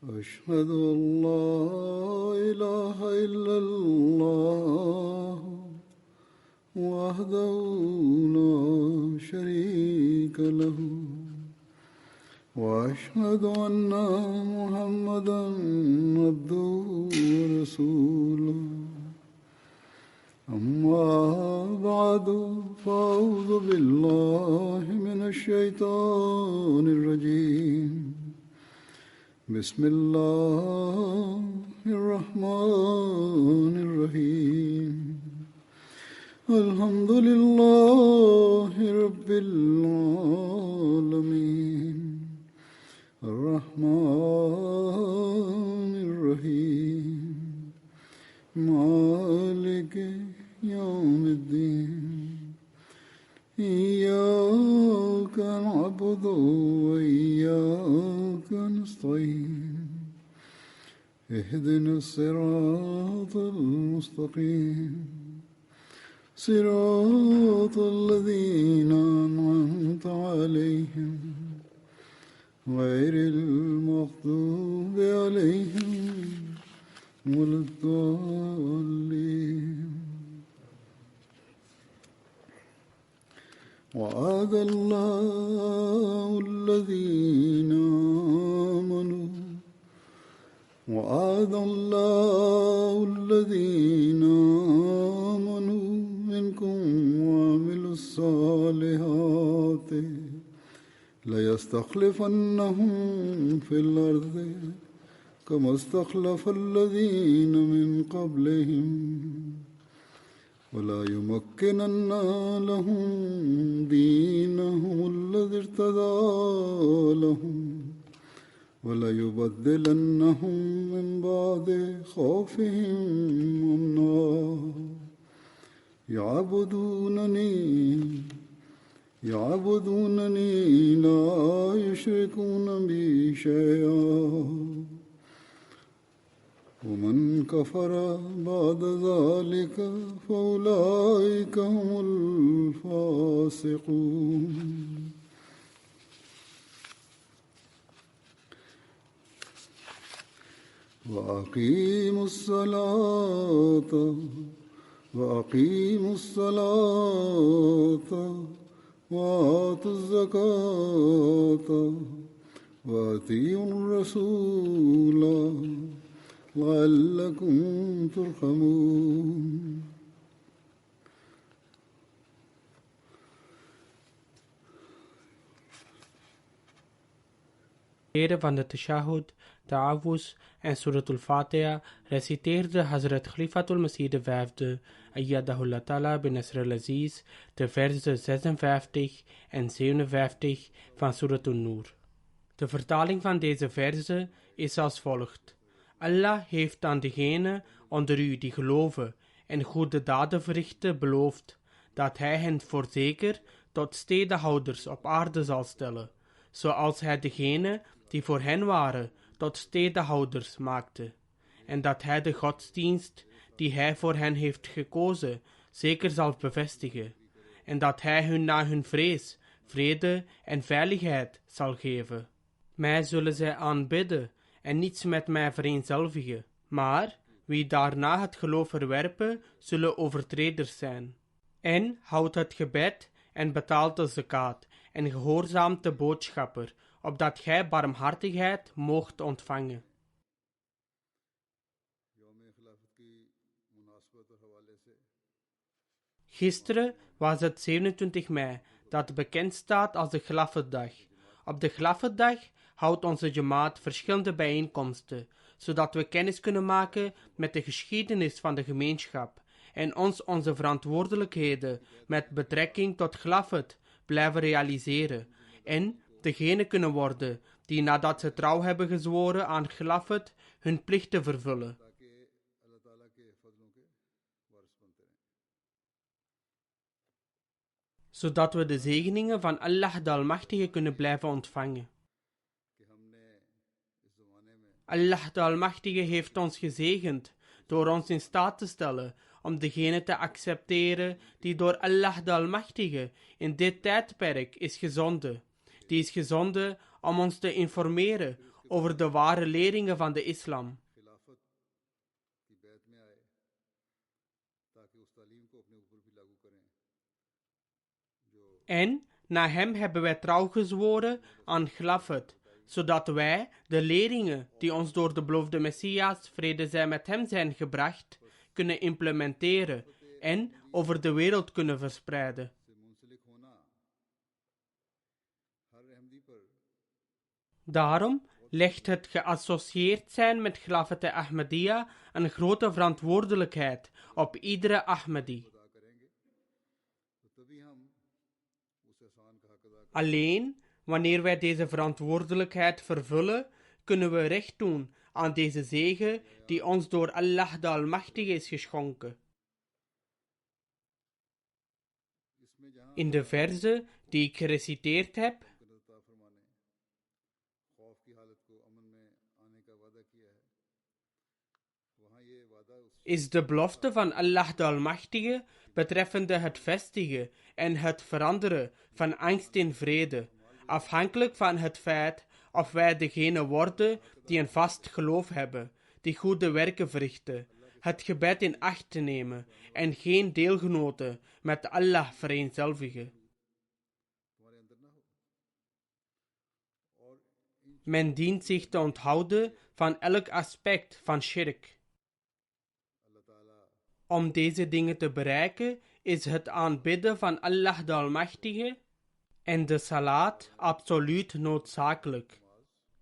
أشهد أن لا إله إلا الله وحده لا شريك له وأشهد أن محمدا عبده ورسوله أما بعد فأعوذ بالله من الشيطان الرجيم بسم الله الرحمن الرحيم الحمد لله رب العالمين الرحمن الرحيم مالك يوم الدين إياك نعبد وإياك نستعين اهدنا الصراط المستقيم صراط الذين أنعمت عليهم غير المغضوب عليهم ولا الضالين وعد الله الذين آمنوا منكم وعملوا الصالحات ليستخلفنهم في الأرض كما استخلف الذين من قبلهم ولا يمكنن لهم دينهم الذي ارتضى لهم ولا يبدلنهم من بعد خوفهم أمنا يعبدونني لا يشركون بي شيئا ومن كفر بعد ذلك فأولئك هم الفاسقون وأقيموا الصلاة وآتوا الزكاة وأطيعوا الرسول لعلكم ترحمون. Leren van de Tashahhud, Ta'awuz en Surat al-Fatiha reciteerde Hazrat Khalifatul Masih V, Ayyadahullah Ta'ala bin Nasr al-Aziz, de versen 56 en 57 van Surat al-Nur. De vertaling van deze verzen is als volgt. Allah heeft aan degenen onder u die geloven en goede daden verrichten beloofd, dat hij hen voorzeker tot stedehouders op aarde zal stellen, zoals hij degenen die voor hen waren tot stedehouders maakte, en dat hij de godsdienst die hij voor hen heeft gekozen zeker zal bevestigen, en dat hij hun na hun vrees, vrede en veiligheid zal geven. Mij zullen zij aanbidden en niets met mij vereenzelvigen, maar wie daarna het geloof verwerpen, zullen overtreders zijn. En houdt het gebed en betaalt de zakat en gehoorzaamt de boodschapper, opdat gij barmhartigheid moogt ontvangen. Gisteren was het 27 mei, dat bekend staat als de Khilafat-dag. Op de Khilafat-dag houdt onze Jamaat verschillende bijeenkomsten, zodat we kennis kunnen maken met de geschiedenis van de gemeenschap en ons onze verantwoordelijkheden met betrekking tot Khilafat blijven realiseren en degene kunnen worden die nadat ze trouw hebben gezworen aan Khilafat hun plichten vervullen. Zodat we de zegeningen van Allah de Almachtige kunnen blijven ontvangen. Allah de Almachtige heeft ons gezegend door ons in staat te stellen om degene te accepteren die door Allah de Almachtige in dit tijdperk is gezonden. Die is gezonden om ons te informeren over de ware leringen van de islam. खिलाफत की बैत में आए ताकि उस तालीम को अपने ऊपर भी लागू करें जो En na hem hebben wij trouw gezworen aan Glafet, zodat wij de leringen die ons door de beloofde Messias, vrede zij met hem, zijn gebracht, kunnen implementeren en over de wereld kunnen verspreiden. से मुंसलिक होना हर अहमदी पर Daarom legt het geassocieerd zijn met Glafet Ahmadiyya een grote verantwoordelijkheid op iedere Ahmadi. अदा करेंगे तो तभी हम उस एहसान का हक अदा Alleen wanneer wij deze verantwoordelijkheid vervullen, kunnen we recht doen aan deze zegen die ons door Allah de Almachtige is geschonken. इसमें जहाँ In de verse die ik gereciteerd heb, अता फरमाने खौफ की हालत को अमन में आने का वादा किया है वहाँ ये वादा उस is de belofte van Allah de Almachtige betreffende het vestigen en het veranderen van angst in vrede, afhankelijk van het feit of wij degene worden die een vast geloof hebben, die goede werken verrichten, het gebed in acht te nemen en geen deelgenoten met Allah vereenzelvigen. तुम्हारे अंदर ना हो और इन Men dient zich te onthouden van elk aspect van shirk. अल्लाह ताला Om deze dingen te bereiken is het aanbidden van Allah de Almachtige en de salat absoluut noodzakelijk.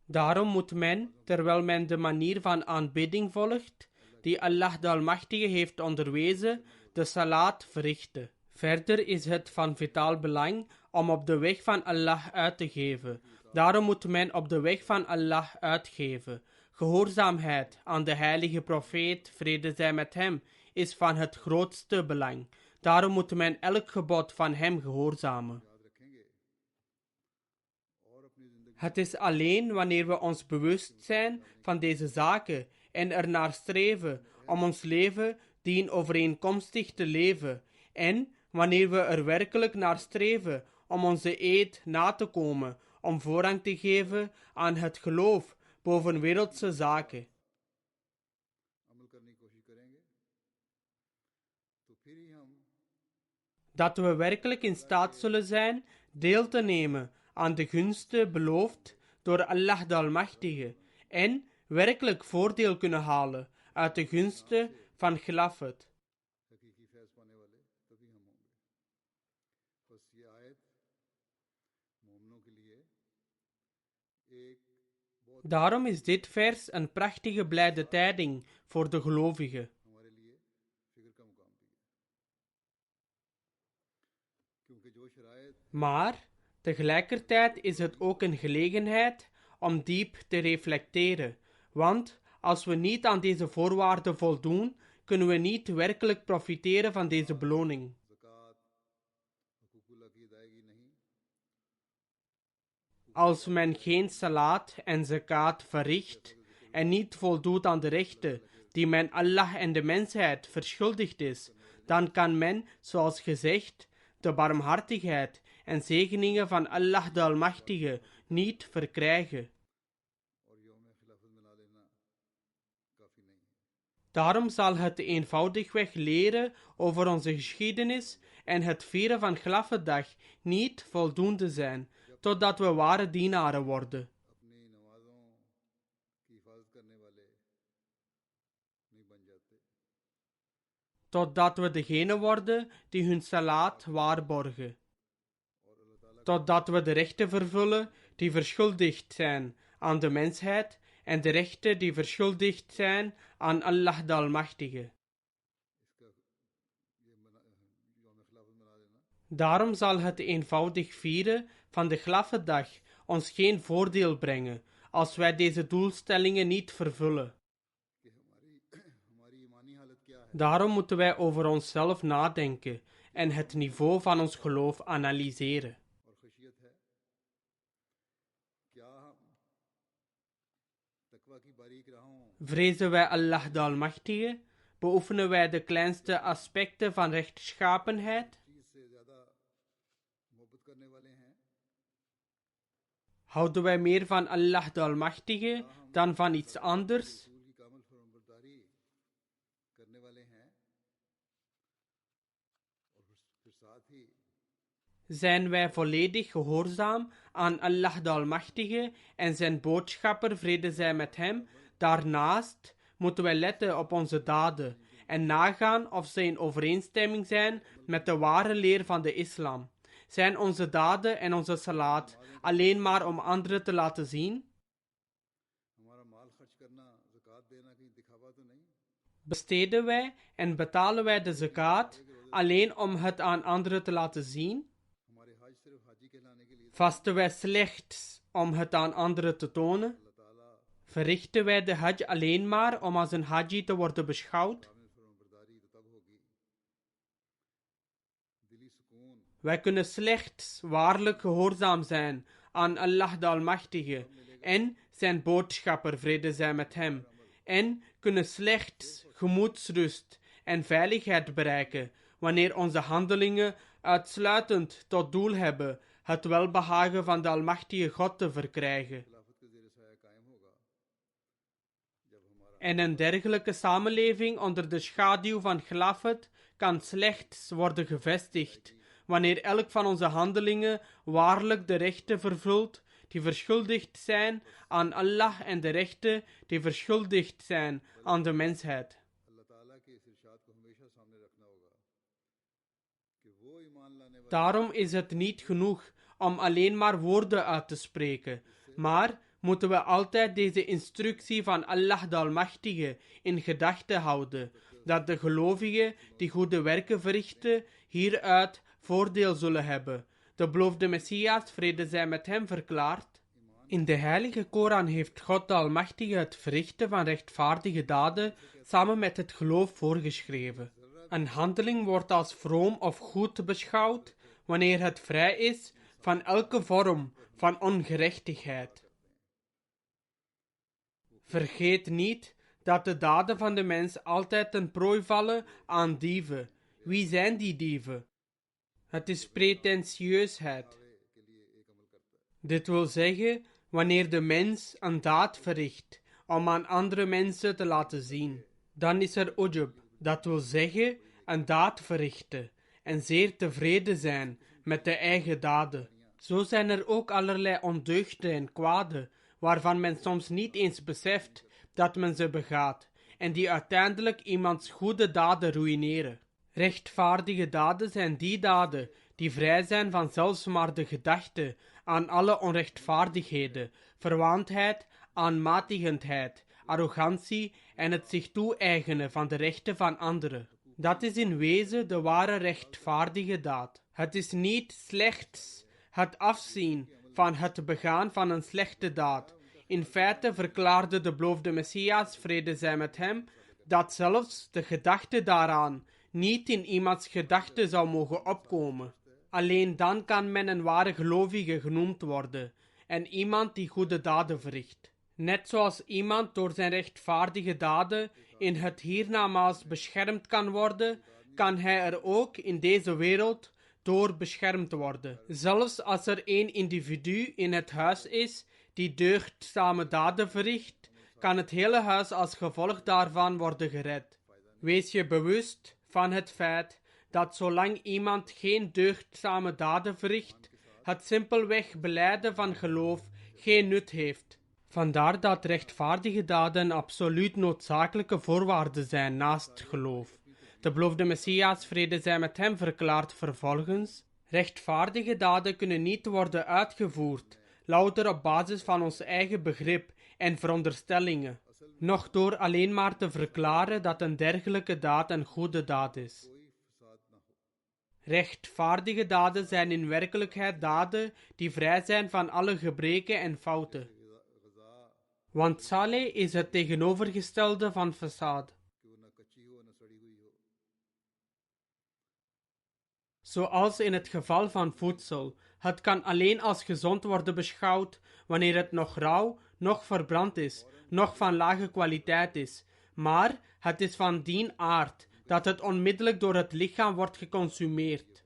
Daarom moet men, terwijl men de manier van aanbidding volgt, die Allah de Almachtige heeft onderwezen, de salat verrichten. Verder is het van vitaal belang om op de weg van Allah uit te geven. Daarom moet men op de weg van Allah uitgeven. Gehoorzaamheid aan de heilige profeet, vrede zij met hem, is van het grootste belang. Daarom moet men elk gebod van hem gehoorzamen. याद रखेंगे और अपनी जिंदगी Het is alleen wanneer we ons bewust zijn van deze zaken en ernaar streven om ons leven dienovereenkomstig te leven en wanneer we er werkelijk naar streven om onze eed na te komen, om voorrang te geven aan het geloof boven wereldse zaken. अमल करने की कोशिश करेंगे तो फिर ही हम Dat we werkelijk in staat zullen zijn deel te nemen aan de gunsten beloofd door Allah de Almachtige en werkelijk voordeel kunnen halen uit de gunsten van Khilafat. हकीकी फैज पाने वाले तभी हम होंगे बस ये आयत मोमिनों के लिए एक बहुत Daarom is dit vers een prachtige blijde tijding voor de gelovigen. हमारे लिए फिक्र का मुकाम भी है क्योंकि जो शरायत Maar tegelijkertijd is het ook een gelegenheid om diep te reflecteren, want als we niet aan deze voorwaarden voldoen, kunnen we niet werkelijk profiteren van deze beloning. ज़कात हुकूकुल्लाह की अदायगी नहीं Als men geen salat en zakat verricht en niet voldoet aan de rechten die men Allah en de mensheid verschuldigd is, dan kan men, zoals gezegd, de barmhartigheid en zegeningen van Allah de Almachtige niet verkrijgen. और यौम खिलाफत में ला लेना काफ़ी नहीं है Daarom zal het eenvoudigweg leren over onze geschiedenis en het vieren van Glafedag niet voldoende zijn, totdat we ware dienaren worden. अपनी नमाजों की हिफाजत करने वाले नहीं बन जाते Totdat we degene worden die hun salat waarborgen. Totdat we de rechten vervullen die verschuldigd zijn aan de mensheid en de rechten die verschuldigd zijn aan Allah de Almachtige. इसका ये यौम खिलाफत मना लेना Daarom zal het eenvoudig vieren van de Glafedag ons geen voordeel brengen als wij deze doelstellingen niet vervullen. कि हमारी ईमानी हालत क्या है Daarom moeten wij over onszelf nadenken en het niveau van ons geloof analyseren. और खशियत है क्या हम तकवा की बारीक राहों Vrezen wij Allah de Almachtige? Beoefenen wij de kleinste aspecten van rechtschapenheid? चीज़ से ज़्यादा मोहब्बत करने वाले हैं Houden wij meer van Allah de Almachtige dan van iets anders? रसूल की कामिल फरमाबरदारी करने वाले हैं और फिर साथ ही Zijn wij volledig gehoorzaam aan Allah de Almachtige en zijn boodschapper, vrede zij met hem? Daarnaast moeten wij letten op onze daden en nagaan of ze in overeenstemming zijn met de ware leer van de islam. Zijn onze daden en onze salat alleen maar om anderen te laten zien? हमारा माल खर्च करना ज़कात देना कहीं दिखावा तो नहीं Besteden wij en betalen wij de zakat alleen om het aan anderen te laten zien? हमारे हज सिर्फ हाजी कहलाने के लिए Vasten wij slechts om het aan anderen te tonen? अल्लाह ताला Verrichten wij de hajj alleen maar om als een haji te worden beschouwd? कामिल फरमाबरदारी तो तब होगी दिली सुकून Wij kunnen slechts waarlijk gehoorzaam zijn aan Allah de Almachtige en zijn boodschapper, vrede zij met hem, en kunnen slechts gemoedsrust en veiligheid bereiken wanneer onze handelingen uitsluitend tot doel hebben het welbehagen van de Almachtige God te verkrijgen. खिलाफत के ज़ेर साया कायम होगा जब हमारा En een dergelijke samenleving onder de schaduw van Khilafat kan slechts worden gevestigd wanneer elk van onze handelingen waarlijk de rechten vervult die verschuldigd zijn aan Allah en de rechten die verschuldigd zijn aan de mensheid. अल्लाह ताला के इस इरशाद को हमेशा सामने रखना होगा कि वो ईमान लाने वाले Daarom is het niet genoeg om alleen maar woorden uit te spreken, maar moeten we altijd deze instructie van Allah de Almachtige in gedachten houden, dat de gelovigen die goede werken verrichten hieruit voordeel zullen hebben. De beloofde Messias, vrede zij met hem, verklaart: in de heilige Koran heeft God de Almachtige het verrichten van rechtvaardige daden samen met het geloof voorgeschreven. Een handeling wordt als vroom of goed beschouwd wanneer het vrij is van elke vorm van ongerechtigheid. Vergeet niet dat de daden van de mens altijd ten prooi vallen aan dieven. Wie zijn die dieven? Het is pretentieusheid. Dit wil zeggen, wanneer de mens een daad verricht om aan andere mensen te laten zien, dan is er ujub, dat wil zeggen, een daad verrichten en zeer tevreden zijn met de eigen daden. Zo zijn er ook allerlei ondeugden en kwaden, waarvan men soms niet eens beseft dat men ze begaat, en die uiteindelijk iemands goede daden ruïneren. Rechtvaardige daden zijn die daden die vrij zijn van zelfs maar de gedachte aan alle onrechtvaardigheden, verwaandheid, aanmatigendheid, arrogantie en het zich toe-eigenen van de rechten van anderen. Dat is in wezen de ware rechtvaardige daad. Het is niet slechts het afzien van het begaan van een slechte daad. In feite verklaarde de beloofde Messias, vrede zij met hem, dat zelfs de gedachte daaraan niet in iemands gedachte zou mogen opkomen. Alleen dan kan men een ware gelovige genoemd worden en iemand die goede daden verricht. Net zoals iemand door zijn rechtvaardige daden in het hiernamaals beschermd kan worden, kan hij er ook in deze wereld door beschermd worden. Zelfs als er één individu in het huis is die deugdzame daden verricht, kan het hele huis als gevolg daarvan worden gered. Wees je bewust van het feit dat zolang iemand geen deugdzame daden verricht, het simpelweg belijden van geloof geen nut heeft. Vandaar dat rechtvaardige daden absoluut noodzakelijke voorwaarden zijn naast geloof. De beloofde Messias, vrede zij met hem, verklaart vervolgens: rechtvaardige daden kunnen niet worden uitgevoerd, louter op basis van ons eigen begrip en veronderstellingen, noch door alleen maar te verklaren dat een dergelijke daad een goede daad is. Rechtvaardige daden zijn in werkelijkheid daden die vrij zijn van alle gebreken en fouten. Want saleh is het tegenovergestelde van fasad. Zoals in het geval van voedsel, het kan alleen als gezond worden beschouwd wanneer het nog rauw, nog verbrand is, nog van lage kwaliteit is, maar het is van dien aard dat het onmiddellijk door het lichaam wordt geconsumeerd.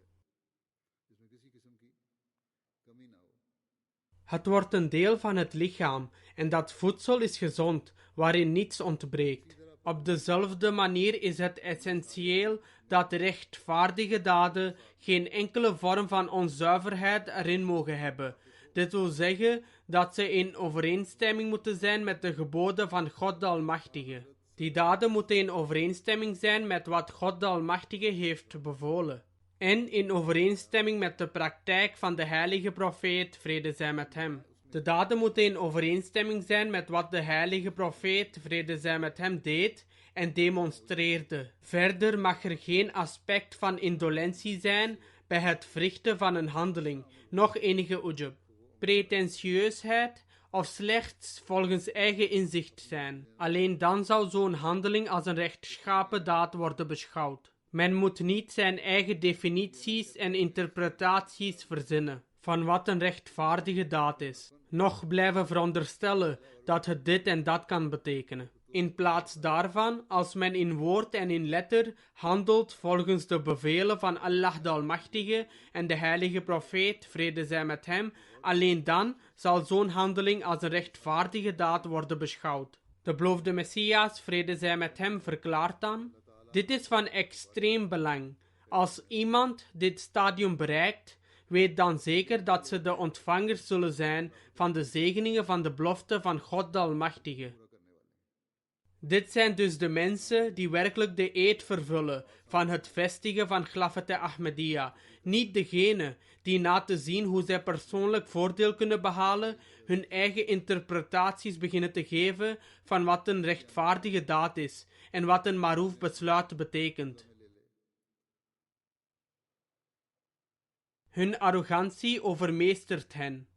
Het wordt een deel van het lichaam en dat voedsel is gezond, waarin niets ontbreekt. Op dezelfde manier is het essentieel dat rechtvaardige daden geen enkele vorm van onzuiverheid erin mogen hebben. Dit wil zeggen dat ze in overeenstemming moeten zijn met de geboden van God de Almachtige. Die daden moeten in overeenstemming zijn met wat God de Almachtige heeft bevolen. En in overeenstemming met de praktijk van de heilige profeet, vrede zij met hem. De daden moeten in overeenstemming zijn met wat de heilige profeet, vrede zij met hem, deed en demonstreerde. Verder mag er geen aspect van indolentie zijn bij het verrichten van een handeling, noch enige ujub, pretentieusheid of slechts volgens eigen inzicht zijn. Alleen dan zou zo'n handeling als een rechtschapen daad worden beschouwd. Men moet niet zijn eigen definities en interpretaties verzinnen van wat een rechtvaardige daad is, noch blijven veronderstellen dat het dit en dat kan betekenen. In plaats daarvan, als men in woord en in letter handelt volgens de bevelen van Allah de Almachtige en de heilige profeet, vrede zij met hem, alleen dan zal zo'n handeling als een rechtvaardige daad worden beschouwd. De beloofde Messias, vrede zij met hem, verklaart dan: dit is van extreem belang. Als iemand dit stadium bereikt, weet dan zeker dat ze de ontvangers zullen zijn van de zegeningen van de belofte van God de Almachtige. Dit zijn dus de mensen die werkelijk de eed vervullen van het vestigen van Khilafat Ahmadiyya, niet degene die na te zien hoe zij persoonlijk voordeel kunnen behalen, hun eigen interpretaties beginnen te geven van wat een rechtvaardige daad is en wat een maroof besluit betekent. Hun arrogantie overmeestert hen.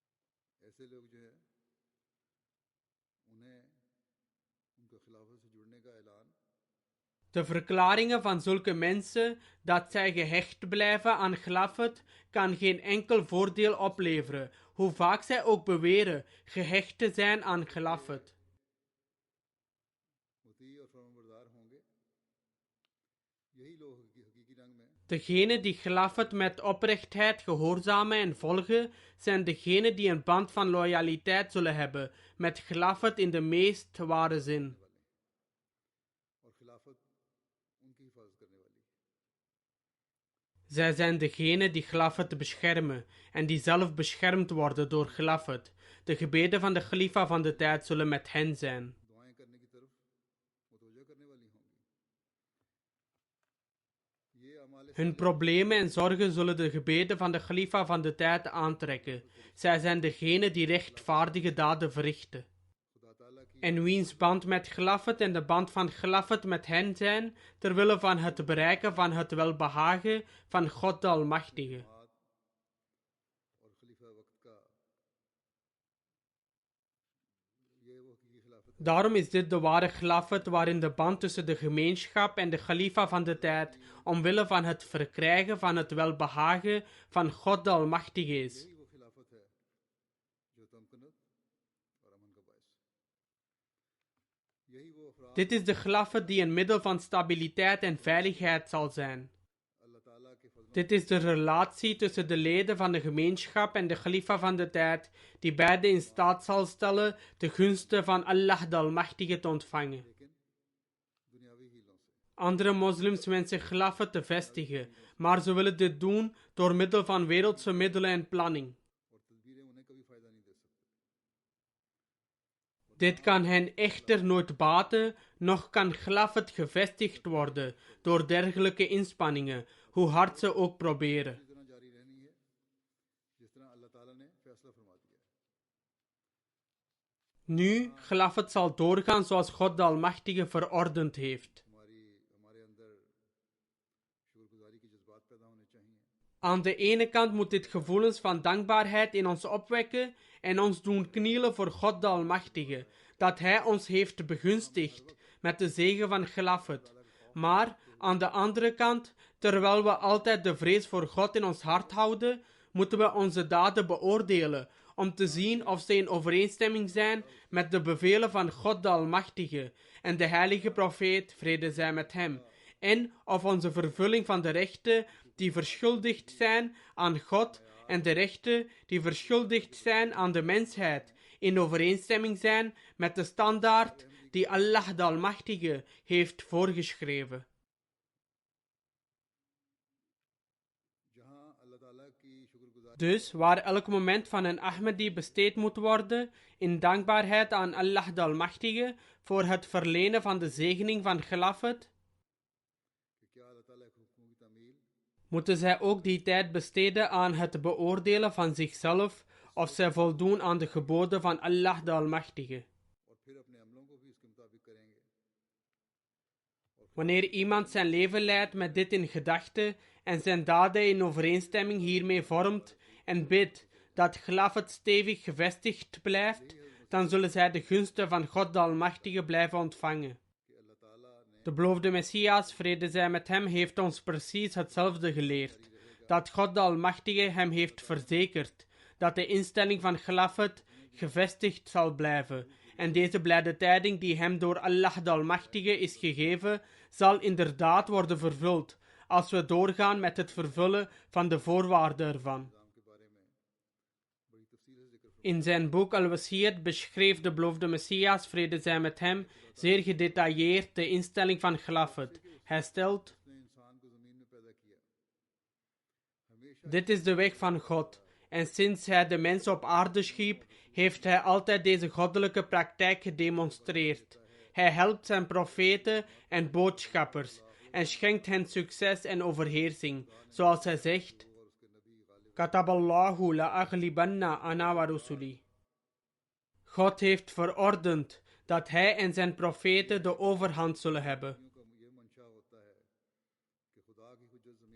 De verklaringen van zulke mensen dat zij gehecht blijven aan Khilafat kan geen enkel voordeel opleveren, hoe vaak zij ook beweren gehecht te zijn aan Khilafat. Degenen die Khilafat met oprechtheid gehoorzamen en volgen, zijn degenen die een band van loyaliteit zullen hebben met Khilafat in de meest ware zin. Zij zijn degenen die Khilafat beschermen en die zelf beschermd worden door Khilafat. De gebeden van de Khalifa van de tijd zullen met hen zijn. Hun problemen en zorgen zullen de gebeden van de Khalifa van de tijd aantrekken. Zij zijn degenen die rechtvaardige daden verrichten. En wiens band met Khilafat en de band van Khilafat met hen zijn, terwille van het bereiken van het welbehagen van God de Almachtige. Daarom is dit de ware Khilafat waarin de band tussen de gemeenschap en de Khalifa van de tijd omwille van het verkrijgen van het welbehagen van God de Almachtige is. Dit is de Khilafat die een middel van stabiliteit en veiligheid zal zijn. Dit is de relatie tussen de leden van de gemeenschap en de Khalifa van de tijd, die beide in staat zal stellen de gunsten van Allah de Almachtige te ontvangen. Andere moslims wensen Khilafat te vestigen, maar ze willen dit doen door middel van wereldse middelen en planning. Dit kan hen echter nooit baten, noch kan Khilafat gevestigd worden door dergelijke inspanningen, hoe hard ze ook proberen. Nu, Khilafat zal doorgaan zoals God de Almachtige verordend heeft. Aan de ene kant moet dit gevoelens van dankbaarheid in ons opwekken en ons doen knielen voor God de Almachtige, dat Hij ons heeft begunstigd met de zegen van Khilafat. Maar aan de andere kant, terwijl we altijd de vrees voor God in ons hart houden, moeten we onze daden beoordelen, om te zien of ze in overeenstemming zijn met de bevelen van God de Almachtige en de heilige profeet, vrede zij met hem, en of onze vervulling van de rechten die verschuldigd zijn aan God en de rechten die verschuldigd zijn aan de mensheid in overeenstemming zijn met de standaard die Allah de Almachtige heeft voorgeschreven. Dus waar elk moment van een Ahmadi besteed moet worden in dankbaarheid aan Allah de Almachtige voor het verlenen van de zegening van Khilafat, moeten zij ook die tijd besteden aan het beoordelen van zichzelf of zij voldoen aan de geboden van Allah de Almachtige. Wanneer iemand zijn leven leidt met dit in gedachte en zijn daden in overeenstemming hiermee vormt en bidt dat Khilafat stevig gevestigd blijft, dan zullen zij de gunsten van God de Almachtige blijven ontvangen. De beloofde Messias, vrede zij met hem, heeft ons precies hetzelfde geleerd. Dat God de Almachtige hem heeft verzekerd dat de instelling van Khilafat gevestigd zal blijven. En deze blijde tijding die hem door Allah de Almachtige is gegeven, zal inderdaad worden vervuld, als we doorgaan met het vervullen van de voorwaarden ervan. In zijn boek Al-Wasiyat beschreef de beloofde Messias, vrede zij met hem, zeer gedetailleerd de instelling van Khilafat. Hij stelt: dit is de weg van God, en sinds hij de mens op aarde schiep, heeft hij altijd deze goddelijke praktijk gedemonstreerd. Hij helpt zijn profeten en boodschappers en schenkt hen succes en overheersing, zoals hij zegt: Kataballahu la aghlibanna ana wa rusuli. God heeft verordend dat hij en zijn profeten de overhand zullen hebben.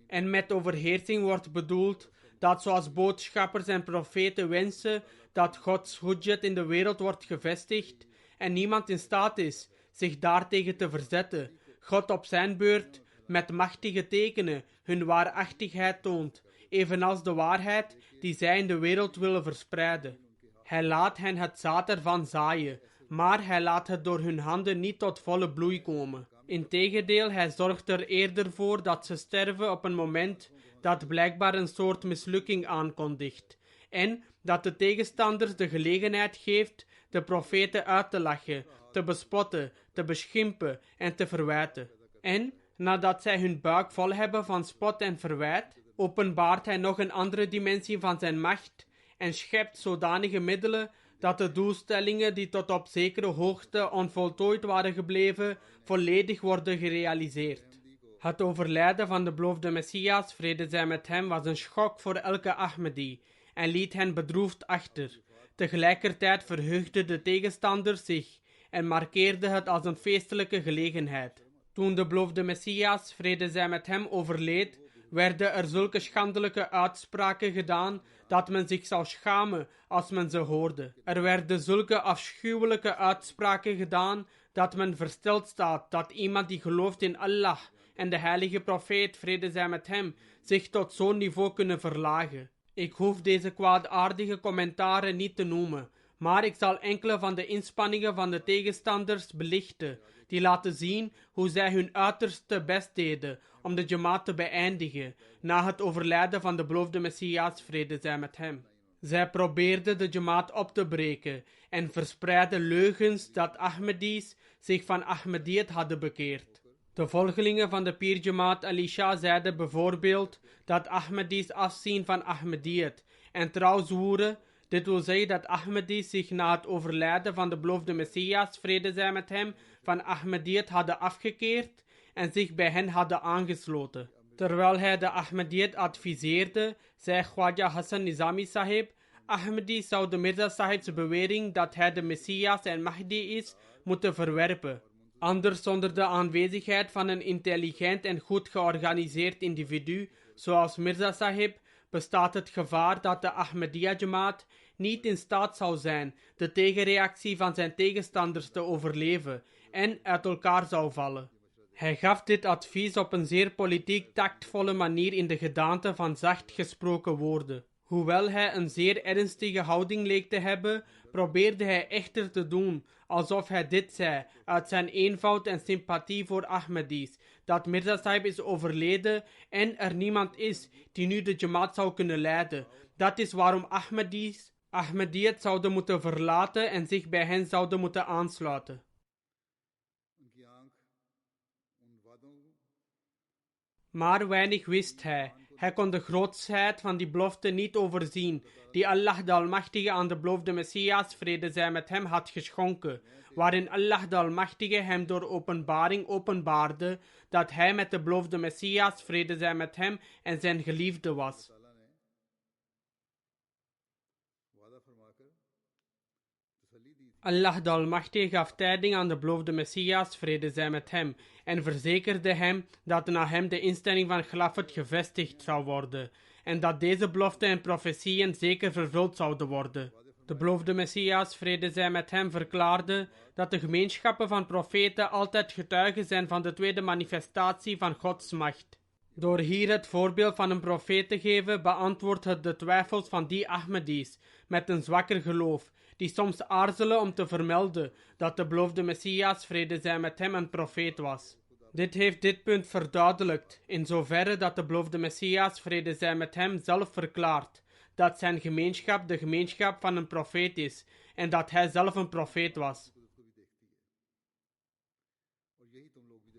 En met overheersing wordt bedoeld dat zoals boodschappers en profeten wensen dat Gods hujjat in de wereld wordt gevestigd en niemand in staat is zich daartegen te verzetten, God op zijn beurt met machtige tekenen hun waarachtigheid toont, evenals de waarheid die zij in de wereld willen verspreiden. Hij laat hen het zaad ervan zaaien, maar hij laat het door hun handen niet tot volle bloei komen. Integendeel, hij zorgt er eerder voor dat ze sterven op een moment dat blijkbaar een soort mislukking aankondigt, en dat de tegenstanders de gelegenheid geeft de profeten uit te lachen, te bespotten, te beschimpen en te verwijten. En, nadat zij hun buik vol hebben van spot en verwijt, openbaart hij nog een andere dimensie van zijn macht en schept zodanige middelen dat de doelstellingen die tot op zekere hoogte onvoltooid waren gebleven, volledig worden gerealiseerd. Het overlijden van de beloofde Messias, vrede zij met hem, was een schok voor elke Ahmadi en liet hen bedroefd achter. Tegelijkertijd verheugden de tegenstanders zich en markeerde het als een feestelijke gelegenheid. Toen de beloofde Messias, vrede zij met hem, overleed, werden er zulke schandelijke uitspraken gedaan dat men zich zou schamen als men ze hoorde. Er werden zulke afschuwelijke uitspraken gedaan dat men versteld staat dat iemand die gelooft in Allah en de heilige profeet, vrede zij met hem, zich tot zo'n niveau kunnen verlagen. Ik hoef deze kwaadaardige commentaren niet te noemen, maar ik zal enkele van de inspanningen van de tegenstanders belichten, die laten zien hoe zij hun uiterste best deden om de Jamaat te beëindigen na het overlijden van de beloofde Messias, vrede zij met hem. Zij probeerden de Jamaat op te breken en verspreidden leugens dat Ahmadis zich van Ahmadiyyat hadden bekeerd. De volgelingen van de Pir Jamaat Ali Shah zeiden bijvoorbeeld dat Ahmadis afzien van Ahmadiyyat en trouw zwoeren. Dit wil zeggen dat Ahmadis zich na het overlijden van de beloofde Messias, vrede zij met hem, van Ahmadiyyat hadden afgekeerd en zich bij hen hadden aangesloten. Terwijl hij de Ahmadiyyat adviseerde, zei Khwaja Hassan Nizami Sahib: Ahmadis zouden Mirza Sahib's bewering dat hij de Messias en Mahdi is, moeten verwerpen. Anders zonder de aanwezigheid van een intelligent en goed georganiseerd individu, zoals Mirza Sahib, bestaat het gevaar dat de Ahmadiyya Jamaat niet in staat zou zijn de tegenreactie van zijn tegenstanders te overleven en uit elkaar zou vallen. Hij gaf dit advies op een zeer politiek tactvolle manier in de gedaante van zacht gesproken woorden. Hoewel hij een zeer ernstige houding leek te hebben, probeerde hij echter te doen alsof hij dit zei uit zijn eenvoud en sympathie voor Ahmadis, dat Mirza Sahib is overleden en er niemand is die nu de Jamaat zou kunnen leiden. Dat is waarom Ahmadiyyat zouden moeten verlaten en zich bij hen zouden moeten aansluiten. Maar weinig wist hij. Hij kon de grootsheid van die belofte niet overzien, die Allah de Almachtige aan de beloofde Messias, vrede zij met hem, had geschonken, waarin Allah de Almachtige hem door openbaring openbaarde dat hij met de beloofde Messias, vrede zij met hem, en zijn geliefde was. Allah de Almachtige gaf tijding aan de beloofde Messias, vrede zij met hem, en verzekerde hem dat na hem de instelling van Khilafat gevestigd zou worden, en dat deze beloften en profetieën zeker vervuld zouden worden. De beloofde Messias, vrede zij met hem, verklaarde dat de gemeenschappen van profeten altijd getuigen zijn van de tweede manifestatie van Gods macht. Door hier het voorbeeld van een profeet te geven, beantwoordt het de twijfels van die Ahmadis met een zwakker geloof, die soms aarzelen om te vermelden dat de beloofde Messias, vrede zij met hem, een profeet was. Dit heeft dit punt verduidelijkt, in zoverre dat de beloofde Messias, vrede zij met hem, zelf verklaart dat zijn gemeenschap de gemeenschap van een profeet is en dat hij zelf een profeet was.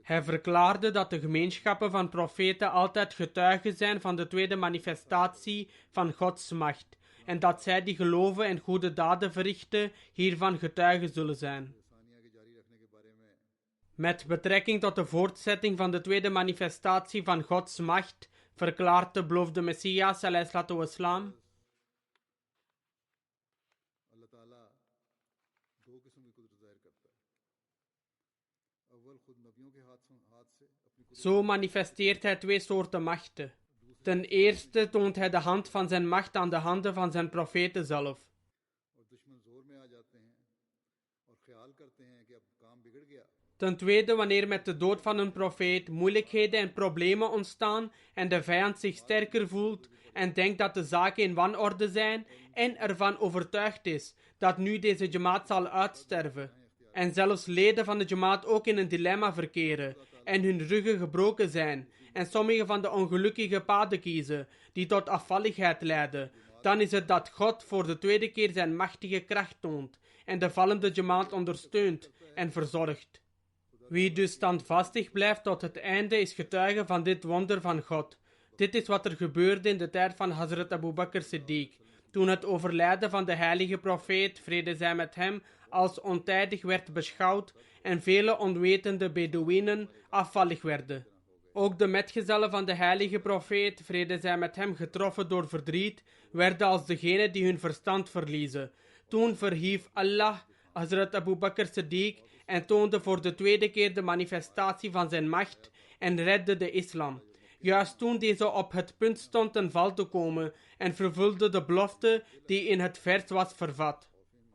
Hij verklaarde dat de gemeenschappen van profeten altijd getuigen zijn van de tweede manifestatie van Gods macht, en dat zij die geloven en goede daden verrichten hiervan getuigen zullen zijn. Met betrekking tot de voortzetting van de tweede manifestatie van Gods macht, verklaart de beloofde Messias, alayhi salatu wassalam, zo manifesteert hij twee soorten machten. Ten eerste toont hij de hand van zijn macht aan de handen van zijn profeten zelf. Ten tweede, wanneer met de dood van een profeet moeilijkheden en problemen ontstaan en de vijand zich sterker voelt en denkt dat de zaken in wanorde zijn en ervan overtuigd is dat nu deze Jamaat zal uitsterven. En zelfs leden van de Jamaat ook in een dilemma verkeren en hun ruggen gebroken zijn en sommige van de ongelukkige paden kiezen die tot afvalligheid leiden, dan is het dat God voor de tweede keer zijn machtige kracht toont en de vallende Jamaat ondersteunt en verzorgt. Wie dus standvastig blijft tot het einde is getuige van dit wonder van God. Dit is wat er gebeurde in de tijd van Hazrat Abu Bakr Siddiq, toen het overlijden van de heilige profeet, vrede zij met hem, als ontijdig werd beschouwd en vele onwetende Bedouinen afvallig werden. Ook de metgezellen van de heilige profeet, vrede zij met hem, getroffen door verdriet, werden als degene die hun verstand verliezen. Toen verhief Allah Hazrat Abu Bakr Siddiq en toonde voor de tweede keer de manifestatie van zijn macht en redde de islam. Juist toen deze op het punt stond ten val te komen en vervulde de belofte die in het vers was vervat.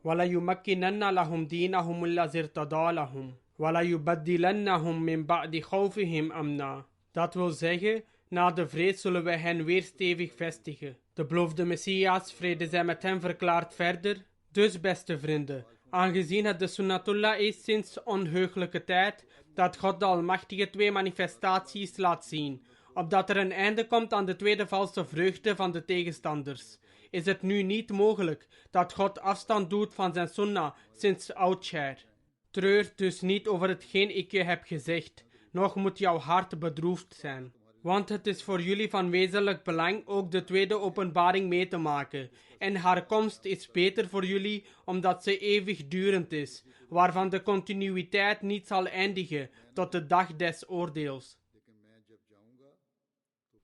وَلَا يُمَكِّنَنَّ لَهُمْ دِينَهُمُ الَّذِي ارْتَضَىٰ لَهُمْ وَلَا يُبَدِّلَنَّهُمْ مِنْ بَعْدِ خَوْفِهِمْ أَمْنًا. Dat wil zeggen, na de vrees zullen wij hen weer stevig vestigen. De beloofde Messias, vrede zij met hem, verklaart verder: dus beste vrienden, aangezien het de Sunnatullah is sinds onheugelijke tijd dat God de Almachtige twee manifestaties laat zien, opdat er een einde komt aan de tweede valse vreugde van de tegenstanders, is het nu niet mogelijk dat God afstand doet van zijn sunnah sinds oudsher. Treur dus niet over hetgeen ik je heb gezegd, noch moet jouw hart bedroefd zijn. Want het is voor jullie van wezenlijk belang ook de tweede openbaring mee te maken. En haar komst is beter voor jullie omdat ze eeuwigdurend is, waarvan de continuïteit niet zal eindigen tot de dag des oordeels.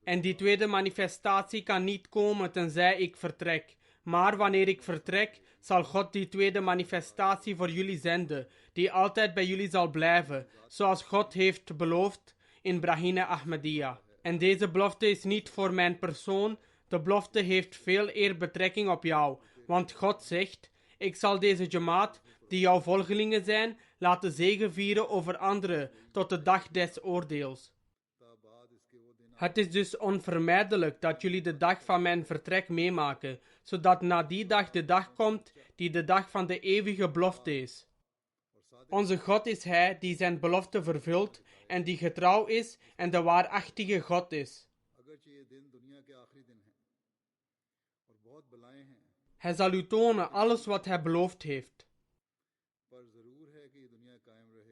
En die tweede manifestatie kan niet komen tenzij ik vertrek. Maar wanneer ik vertrek, zal God die tweede manifestatie voor jullie zenden, die altijd bij jullie zal blijven, zoals God heeft beloofd in Brahine Ahmadiyya. En deze belofte is niet voor mijn persoon, de belofte heeft veel eer betrekking op jou, want God zegt: ik zal deze Jamaat, die jouw volgelingen zijn, laten zegevieren over anderen tot de dag des oordeels. Het is dus onvermijdelijk dat jullie de dag van mijn vertrek meemaken, zodat na die dag de dag komt die de dag van de eeuwige belofte is. Onze God is Hij die zijn belofte vervult en die getrouw is en de waarachtige God is. Hij zal u tonen alles wat Hij beloofd heeft.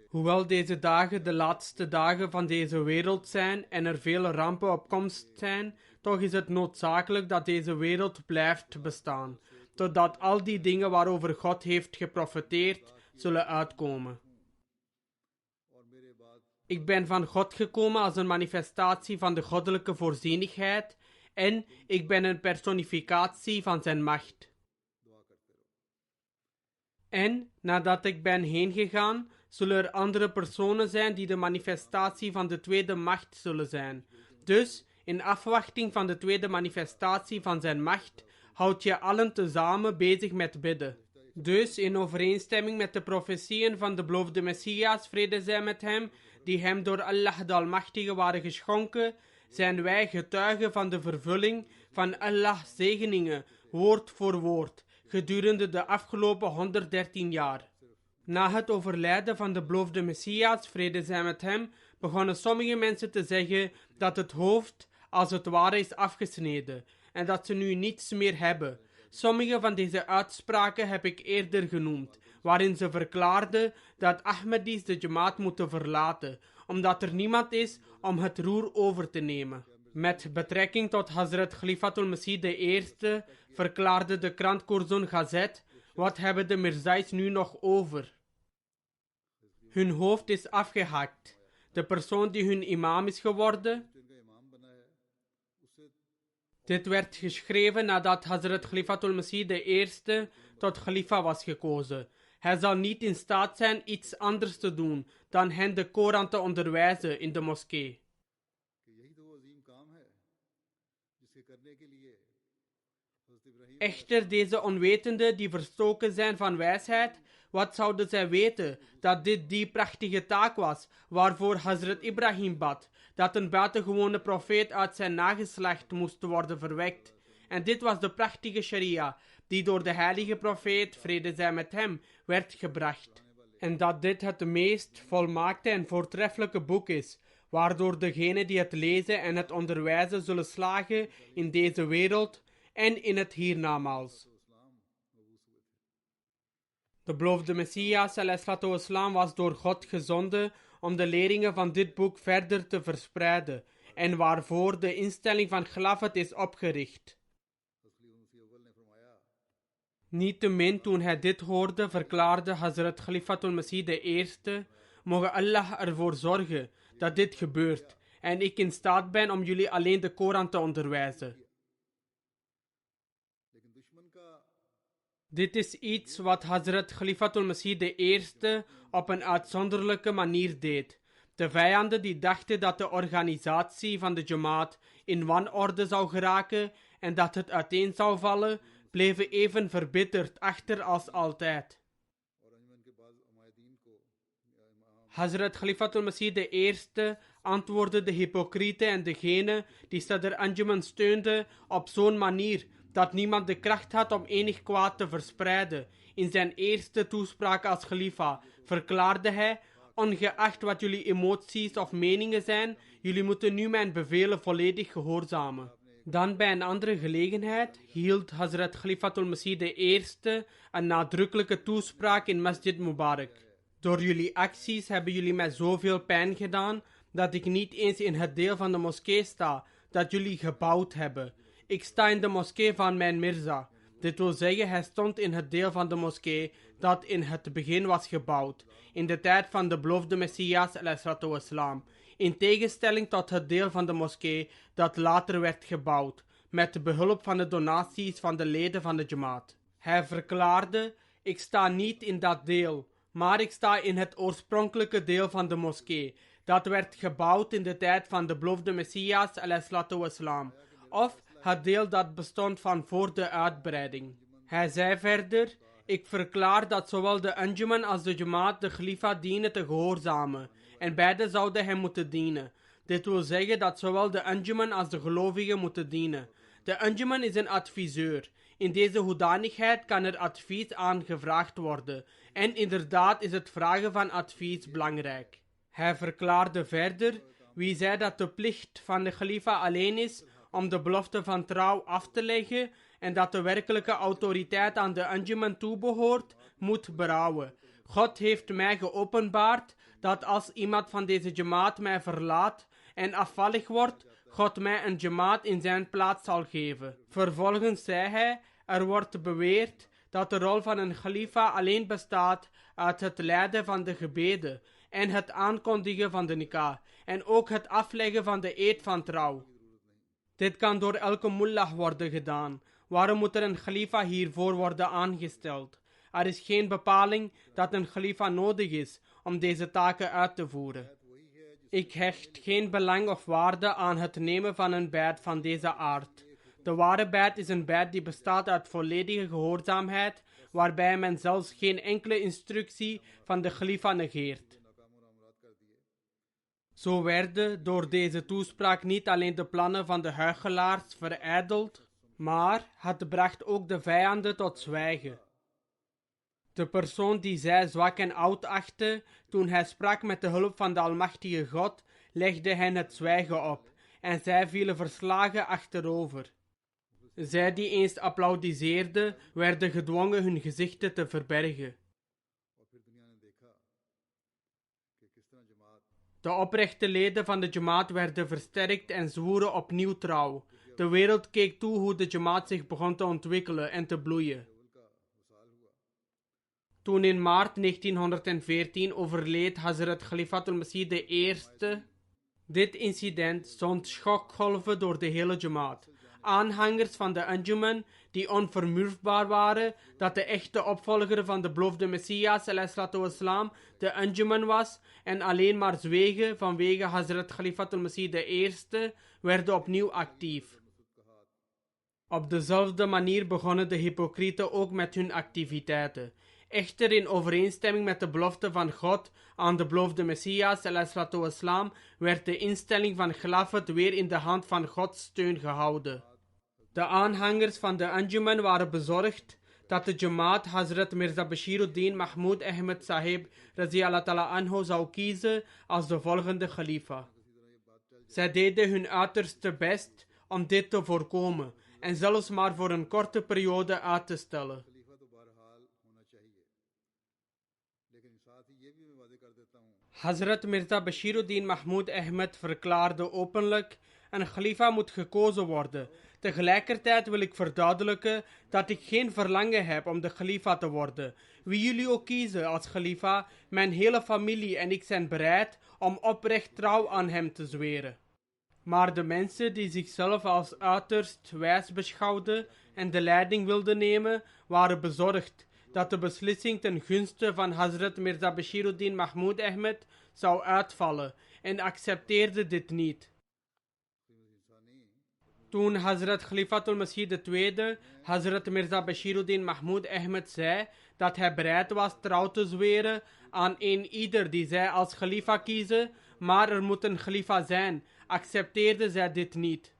Hoewel deze dagen de laatste dagen van deze wereld zijn en er vele rampen op komst zijn, toch is het noodzakelijk dat deze wereld blijft bestaan, totdat al die dingen waarover God heeft geprofeteerd, zullen uitkomen. Ik ben van God gekomen als een manifestatie van de goddelijke voorzienigheid en ik ben een personificatie van zijn macht. En nadat ik ben heen gegaan, zullen er andere personen zijn die de manifestatie van de tweede macht zullen zijn. Dus, in afwachting van de tweede manifestatie van zijn macht, houd je allen tezamen bezig met bidden. Dus, in overeenstemming met de profetieën van de beloofde Messias, vrede zij met hem, die hem door Allah de Almachtige waren geschonken, zijn wij getuigen van de vervulling van Allah's zegeningen, woord voor woord, gedurende de afgelopen 113 jaar. Na het overlijden van de beloofde Messias, vrede zij met hem, begonnen sommige mensen te zeggen dat het hoofd als het ware is afgesneden en dat ze nu niets meer hebben. Sommige van deze uitspraken heb ik eerder genoemd, waarin ze verklaarden dat Ahmadis de Jamaat moeten verlaten, omdat er niemand is om het roer over te nemen. Met betrekking tot Hazrat Khalifatul Masih I verklaarde de krant Curzon Gazette: wat hebben de Mirzais nu nog over? Hun hoofd is afgehakt. De persoon die hun imam is geworden. Dit werd geschreven nadat Hazrat Khalifatul Masih I tot Khalifa was gekozen. Hij zal niet in staat zijn iets anders te doen dan hen de Koran te onderwijzen in de moskee. Echter, deze onwetenden die verstoken zijn van wijsheid, wat zouden zij weten dat dit die prachtige taak was waarvoor Hazrat Ibrahim bad, dat een buitengewone profeet uit zijn nageslacht moest worden verwekt. En dit was de prachtige sharia die door de heilige profeet, vrede zij met hem, werd gebracht. En dat dit het meest volmaakte en voortreffelijke boek is, waardoor degenen die het lezen en het onderwijzen zullen slagen in deze wereld en in het hiernamaals. De beloofde Messias ﷺ was door God gezonden om de leringen van dit boek verder te verspreiden en waarvoor de instelling van Khilafat is opgericht. Niettemin, toen hij dit hoorde, verklaarde Hazrat Khalifatul Masih I: mogen Allah ervoor zorgen dat dit gebeurt en ik in staat ben om jullie alleen de Koran te onderwijzen. Dit is iets wat Hazrat Khalifatul Masih I op een uitzonderlijke manier deed. De vijanden die dachten dat de organisatie van de Jamaat in wanorde zou geraken en dat het uiteen zou vallen, bleven even verbitterd achter als altijd. Hazrat Khalifatul Masih I antwoordde de hypocrieten en degenen die Sadr Anjuman steunden op zo'n manier dat niemand de kracht had om enig kwaad te verspreiden. In zijn eerste toespraak als Khalifa verklaarde hij: ongeacht wat jullie emoties of meningen zijn, jullie moeten nu mijn bevelen volledig gehoorzamen. Dan bij een andere gelegenheid hield Hazrat Khalifatul Masih I een nadrukkelijke toespraak in Masjid Mubarak. Door jullie acties hebben jullie mij zoveel pijn gedaan dat ik niet eens in het deel van de moskee sta dat jullie gebouwd hebben. Ik sta in de moskee van mijn Mirza. Dit wil zeggen, hij stond in het deel van de moskee dat in het begin was gebouwd, in de tijd van de beloofde Messias ﷺ, in tegenstelling tot het deel van de moskee dat later werd gebouwd, met behulp van de donaties van de leden van de Jamaat. Hij verklaarde: ik sta niet in dat deel, maar ik sta in het oorspronkelijke deel van de moskee, dat werd gebouwd in de tijd van de beloofde Messias ﷺ, of het deel dat bestond van voor de uitbreiding. Hij zei verder: ik verklaar dat zowel de Anjuman als de Jamaat de Khalifa dienen te gehoorzamen, en beide zouden hem moeten dienen. Dit wil zeggen dat zowel de Anjuman als de gelovigen moeten dienen. De Anjuman is een adviseur. In deze hoedanigheid kan er advies aangevraagd worden. En inderdaad is het vragen van advies belangrijk. Hij verklaarde verder: wie zei dat de plicht van de Khalifa alleen is om de belofte van trouw af te leggen en dat de werkelijke autoriteit aan de Anjuman toebehoort, moet berouwen. God heeft mij geopenbaard dat als iemand van deze jamaat mij verlaat en afvallig wordt, God mij een jamaat in zijn plaats zal geven. Vervolgens zei hij: er wordt beweerd dat de rol van een khalifa alleen bestaat uit het leiden van de gebeden en het aankondigen van de nikah en ook het afleggen van de eed van trouw. Dit kan door elke mullah worden gedaan. Waarom moet er een khalifa hiervoor worden aangesteld? Er is geen bepaling dat een khalifa nodig is om deze taken uit te voeren. Ik hecht geen belang of waarde aan het nemen van een beit van deze aard. De ware beit is een beit die bestaat uit volledige gehoorzaamheid, waarbij men zelfs geen enkele instructie van de khalifa negeert. Zo werden door deze toespraak niet alleen de plannen van de huichelaars verijdeld, maar het bracht ook de vijanden tot zwijgen. De persoon die zij zwak en oud achtte, toen hij sprak met de hulp van de Almachtige God, legde hen het zwijgen op, en zij vielen verslagen achterover. Zij die eens applaudisseerden, werden gedwongen hun gezichten te verbergen. De oprechte leden van de jamaat werden versterkt en zwoeren opnieuw trouw. De wereld keek toe hoe de jamaat zich begon te ontwikkelen en te bloeien. Toen in maart 1914 overleed Hazrat Khalifatul Masih I. Dit incident zond schokgolven door de hele jamaat. Aanhangers van de Anjuman, die onvermurfbaar waren dat de echte opvolger van de beloofde Messias ﷺ de Anjuman was en alleen maar zwegen vanwege Hazrat Khalifatul Masih I, werden opnieuw actief. Op dezelfde manier begonnen de hypocrieten ook met hun activiteiten. Echter in overeenstemming met de belofte van God aan de beloofde Messias ﷺ werd de instelling van Khilafat weer in de hand van Gods steun gehouden. De aanhangers van de Anjuman waren bezorgd dat de jamaat Hazrat Mirza Bashiruddin Mahmud Ahmed Sahib Raziallahu Ta'ala Anhu zou kiezen als de volgende khalifa. Zij deden hun uiterste best om dit te voorkomen en zelfs maar voor een korte periode uit te stellen. Hazrat Mirza Bashiruddin Mahmud Ahmed verklaarde openlijk: een khalifa moet gekozen worden. Tegelijkertijd wil ik verduidelijken dat ik geen verlangen heb om de khalifa te worden. Wie jullie ook kiezen als khalifa, mijn hele familie en ik zijn bereid om oprecht trouw aan hem te zweren. Maar de mensen die zichzelf als uiterst wijs beschouwden en de leiding wilden nemen, waren bezorgd dat de beslissing ten gunste van Hazrat Mirza Bashiruddin Mahmud Ahmed zou uitvallen en accepteerden dit niet. Toen Hazrat Khalifatul Masih II, Hazrat Mirza Bashiruddin Mahmud Ahmed zei dat hij bereid was trouw te zweren aan ieder die zij als khalifa kiezen, maar er moet een khalifa zijn, accepteerde zij dit niet.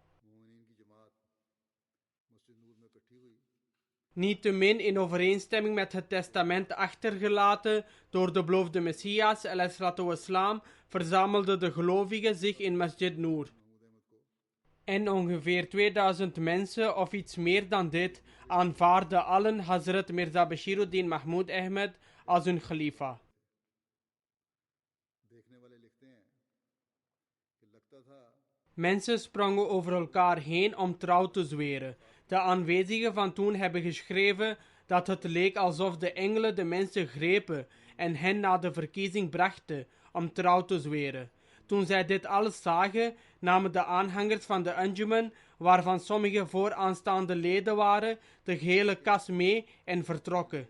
Niettemin in overeenstemming met het testament achtergelaten door de beloofde Messias ﷺ verzamelden de gelovigen zich in Masjid Noor. En ongeveer 2000 mensen of iets meer dan dit aanvaarden allen Hazrat Mirza Bashiruddin Mahmud Ahmed als hun khalifa. Mensen sprongen over elkaar heen om trouw te zweren. De aanwezigen van toen hebben geschreven dat het leek alsof de engelen de mensen grepen en hen na de verkiezing brachten om trouw te zweren. Toen zij dit alles zagen, namen de aanhangers van de Anjuman, waarvan sommige vooraanstaande leden waren, de gehele kas mee en vertrokken.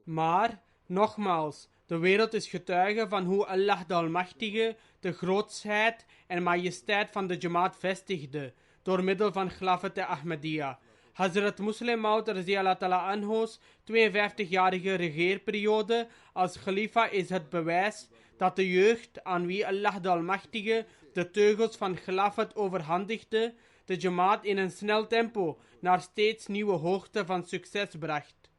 Maar, nogmaals, de wereld is getuige van hoe Allah de Almachtige de grootsheid en majesteit van de jamaat vestigde door middel van Khilafat Ahmadiyya. Hazrat Muslim Maud radiyallahu ta'ala anho's 52-jarige regeerperiode als khalifa is het bewijs dat de jeugd aan wie Allah de Almachtige de teugels van Khilafat overhandigde, de Jamaat in een snel tempo naar steeds nieuwe hoogte van succes bracht.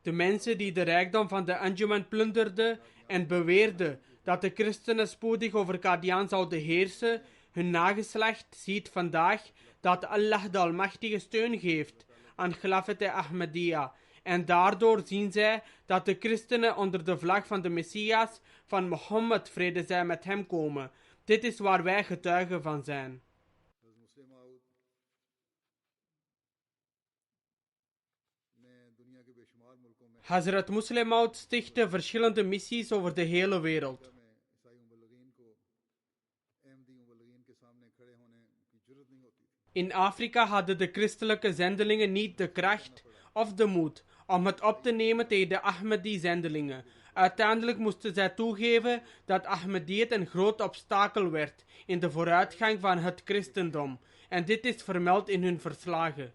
De mensen die de rijkdom van de Anjuman plunderden en beweerden dat de christenen spoedig over Qadian zouden heersen, hun nageslacht ziet vandaag dat Allah de Almachtige steun geeft aan Khilafat Ahmadiyya. En daardoor zien zij dat de christenen onder de vlag van de Messias van Mohammed, vrede zij met hem, komen. Dit is waar wij getuigen van zijn. Hazrat Muslim Maud stichtte verschillende missies over de hele wereld. In Afrika hadden de christelijke zendelingen niet de kracht of de moed om het op te nemen tegen de Ahmadi-zendelingen. Uiteindelijk moesten zij toegeven dat Ahmadiyyat een groot obstakel werd in de vooruitgang van het christendom. En dit is vermeld in hun verslagen.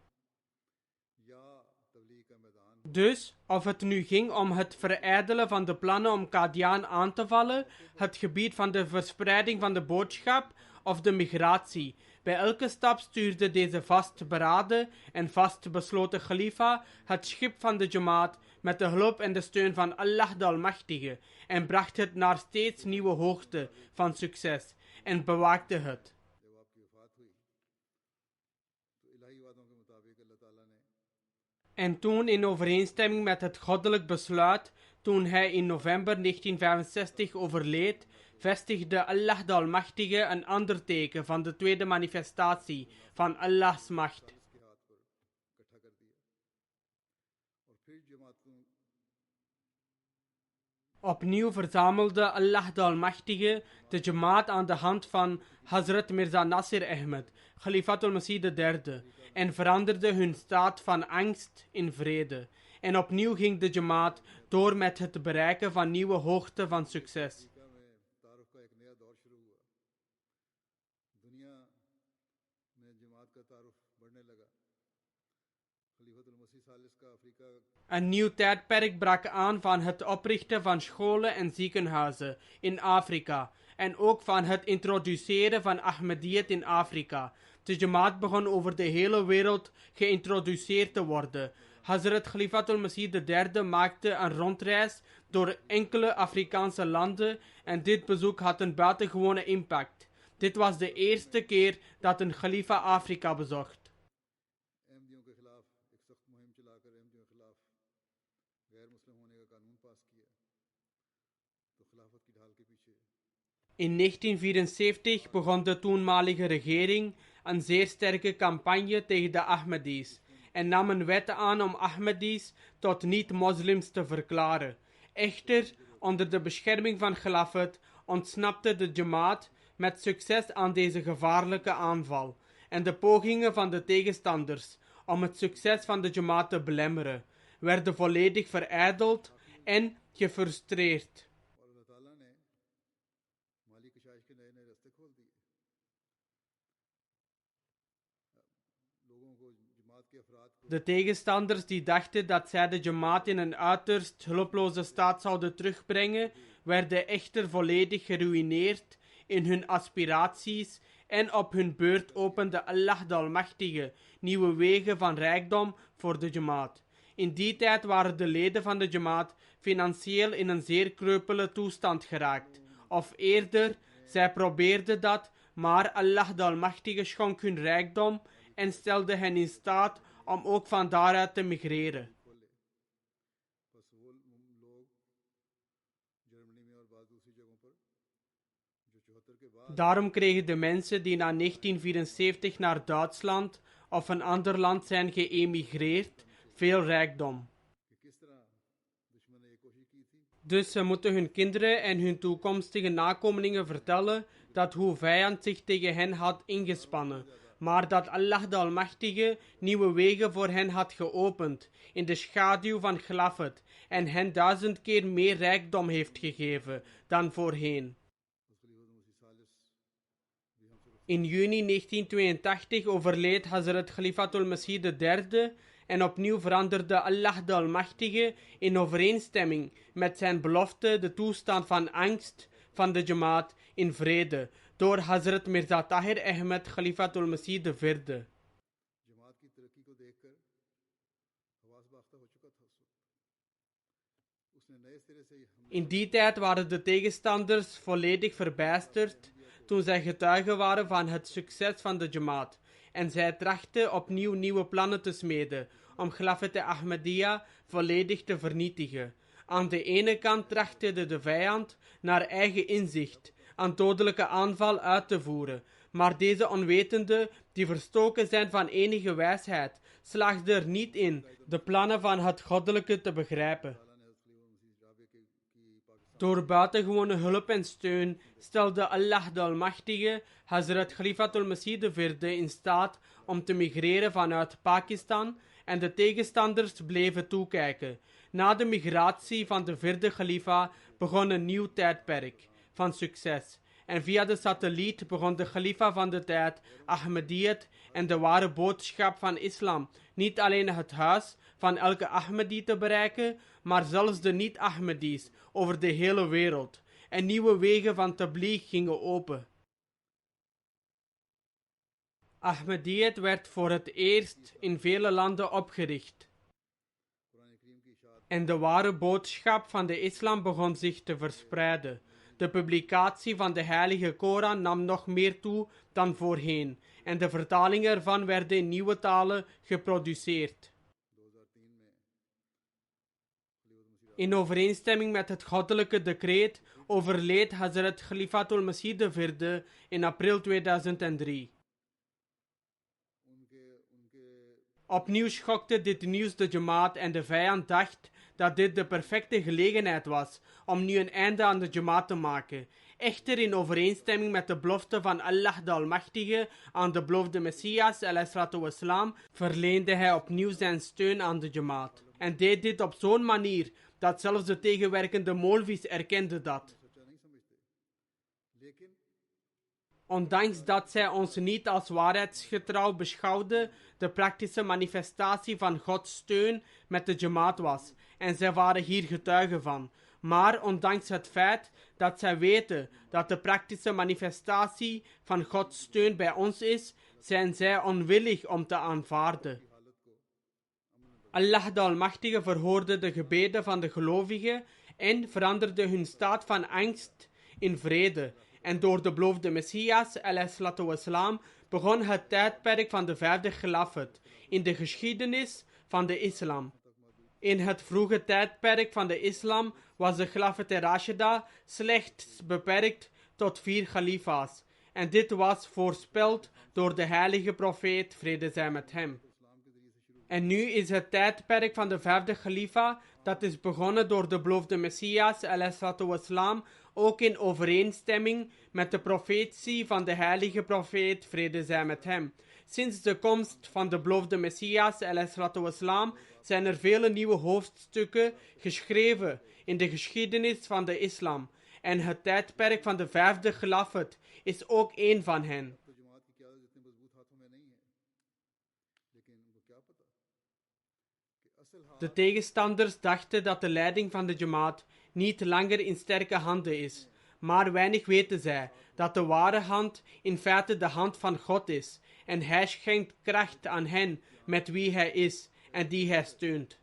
Dus, of het nu ging om het verijdelen van de plannen om Qadian aan te vallen, het gebied van de verspreiding van de boodschap of de migratie, bij elke stap stuurde deze vastberaden en vastbesloten khalifa het schip van de Jamaat met de hulp en de steun van Allah de Almachtige en bracht het naar steeds nieuwe hoogte van succes en bewaakte het. En toen, in overeenstemming met het goddelijk besluit, toen hij in november 1965 overleed, vestigde Allah de Almachtige een ander teken van de tweede manifestatie van Allahs macht. Opnieuw verzamelde Allah de Almachtige de Jamaat aan de hand van Hazrat Mirza Nasir Ahmed, Khalifatul Masih III, en veranderde hun staat van angst in vrede. En opnieuw ging de Jamaat door met het bereiken van nieuwe hoogten van succes. Een nieuw tijdperk brak aan van het oprichten van scholen en ziekenhuizen in Afrika en ook van het introduceren van Ahmadiyyat in Afrika. De Jamaat begon over de hele wereld geïntroduceerd te worden. Hazrat Khalifatul Masih III maakte een rondreis door enkele Afrikaanse landen en dit bezoek had een buitengewone impact. Dit was de eerste keer dat een khalifa Afrika bezocht. In 1974 begon de toenmalige regering een zeer sterke campagne tegen de Ahmadis en nam een wet aan om Ahmadis tot niet-moslims te verklaren. Echter, onder de bescherming van Khilafat ontsnapte de Jamaat met succes aan deze gevaarlijke aanval en de pogingen van de tegenstanders om het succes van de Jamaat te belemmeren werden volledig verijdeld en gefrustreerd. De tegenstanders die dachten dat zij de Jamaat in een uiterst hulpeloze staat zouden terugbrengen, werden echter volledig geruïneerd in hun aspiraties en op hun beurt opende Allah de Almachtige nieuwe wegen van rijkdom voor de Jamaat. In die tijd waren de leden van de Jamaat financieel in een zeer kreupele toestand geraakt. Of eerder, zij probeerden dat, maar Allah de Almachtige schonk hun rijkdom en stelde hen in staat om ook van daaruit te migreren. Daarom kregen de mensen die na 1974 naar Duitsland of een ander land zijn geëmigreerd veel rijkdom. Dus ze moeten hun kinderen en hun toekomstige nakomelingen vertellen dat hoe vijand zich tegen hen had ingespannen, maar dat Allah de Almachtige nieuwe wegen voor hen had geopend in de schaduw van Khilafat en hen 1000 keer meer rijkdom heeft gegeven dan voorheen. In juni 1982 overleed Hazrat Khalifatul Masih III en opnieuw veranderde Allah de Almachtige in overeenstemming met zijn belofte de toestand van angst van de Jamaat in vrede door Hazrat Mirza Tahir Ahmed Khalifatul Masih IV. जमात की तरक्की को देखकर हवास बाख्ता हो चुका था उसने नए सिरे से In die tijd waren de tegenstanders volledig verbijsterd toen zij getuigen waren van het succes van de Jamaat en zij trachten opnieuw nieuwe plannen te smeden om Khilafat Ahmadiyya volledig te vernietigen. Aan de ene kant trachtte de vijand naar eigen inzicht een dodelijke aanval uit te voeren, maar deze onwetenden, die verstoken zijn van enige wijsheid, slaagden er niet in de plannen van het goddelijke te begrijpen. Door buitengewone hulp en steun stelde Allah de Almachtige Hazrat Khalifatul Masih IV in staat om te migreren vanuit Pakistan en de tegenstanders bleven toekijken. Na de migratie van de vierde Khalifa begon een nieuw tijdperk van succes. En via de satelliet begon de Khalifa van de tijd, Ahmadiyyat en de ware boodschap van islam niet alleen het huis van elke Ahmadi te bereiken, maar zelfs de niet-Ahmadis over de hele wereld. En nieuwe wegen van tabligh gingen open. Ahmadiyyat werd voor het eerst in vele landen opgericht. En de ware boodschap van de islam begon zich te verspreiden. De publicatie van de heilige Koran nam nog meer toe dan voorheen en de vertalingen ervan werden in nieuwe talen geproduceerd. In overeenstemming met het goddelijke decreet overleed Hazrat Khalifatul Masih IV in april 2003. Opnieuw schokte dit nieuws de Jamaat en de vijand dacht dat dit de perfecte gelegenheid was om nu een einde aan de Jamaat te maken. Echter in overeenstemming met de belofte van Allah de Almachtige aan de beloofde Messias ﷺ verleende hij opnieuw zijn steun aan de Jamaat. En deed dit op zo'n manier dat zelfs de tegenwerkende Molvis erkenden dat. Ondanks dat zij ons niet als waarheidsgetrouw beschouwden, de praktische manifestatie van Gods steun met de Jamaat was. En zij waren hier getuigen van. Maar ondanks het feit dat zij weten dat de praktische manifestatie van Gods steun bij ons is, zijn zij onwillig om te aanvaarden. Allah de Almachtige verhoorde de gebeden van de gelovigen en veranderde hun staat van angst in vrede. En door de beloofde Messias ﷺ begon het tijdperk van de vijfde Khilafat in de geschiedenis van de islam. In het vroege tijdperk van de islam was de Khilafat Rashida slechts beperkt tot 4 khalifa's. En dit was voorspeld door de heilige profeet, vrede zij met hem. En nu is het tijdperk van de vijfde khalifa, dat is begonnen door de beloofde Messias ﷺ, ook in overeenstemming met de profetie van de heilige profeet, vrede zij met hem. Sinds de komst van de beloofde Messias ﷺ zijn er vele nieuwe hoofdstukken geschreven in de geschiedenis van de islam. En het tijdperk van de vijfde Khilafat is ook één van hen. De tegenstanders dachten dat de leiding van de Jamaat niet langer in sterke handen is, maar weinig weten zij dat de ware hand in feite de hand van God is en hij schenkt kracht aan hen met wie hij is en die hij steunt.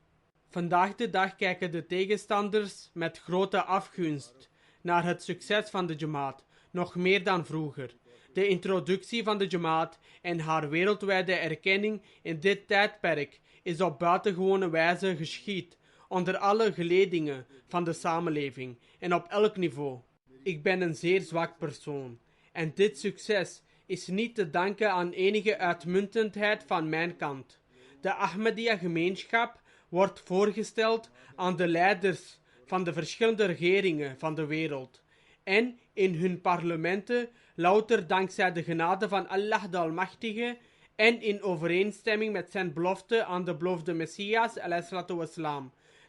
Vandaag de dag kijken de tegenstanders met grote afgunst naar het succes van de Jamaat, nog meer dan vroeger. De introductie van de Jamaat en haar wereldwijde erkenning in dit tijdperk is op buitengewone wijze geschied, onder alle geledingen van de samenleving en op elk niveau. Ik ben een zeer zwak persoon en dit succes is niet te danken aan enige uitmuntendheid van mijn kant. De Ahmadiyya-gemeenschap wordt voorgesteld aan de leiders van de verschillende regeringen van de wereld en in hun parlementen louter dankzij de genade van Allah de Almachtige en in overeenstemming met zijn belofte aan de beloofde Messias ﷺ.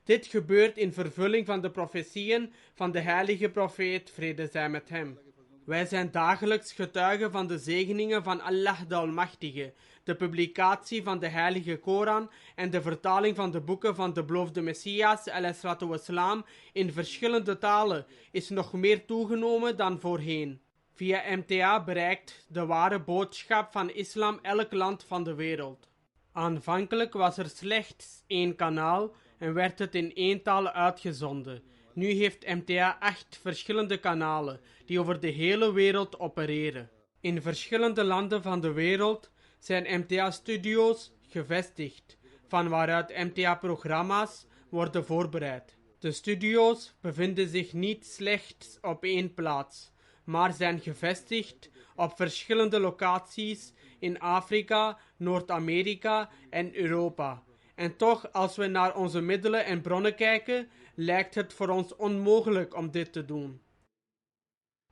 Dit gebeurt in vervulling van de profetieën van de heilige profeet, vrede zij met hem. Wij zijn dagelijks getuigen van de zegeningen van Allah de Almachtige, de publicatie van de heilige Koran en de vertaling van de boeken van de beloofde Messias ﷺ in verschillende talen is nog meer toegenomen dan voorheen. Via MTA bereikt de ware boodschap van islam elk land van de wereld. Aanvankelijk was er slechts 1 kanaal en werd het in 1 taal uitgezonden. Nu heeft MTA 8 verschillende kanalen die over de hele wereld opereren. In verschillende landen van de wereld zijn MTA-studio's gevestigd, van waaruit MTA-programma's worden voorbereid. De studio's bevinden zich niet slechts op 1 plaats, maar zijn gevestigd op verschillende locaties in Afrika, Noord-Amerika en Europa. En toch, als we naar onze middelen en bronnen kijken, lijkt het voor ons onmogelijk om dit te doen.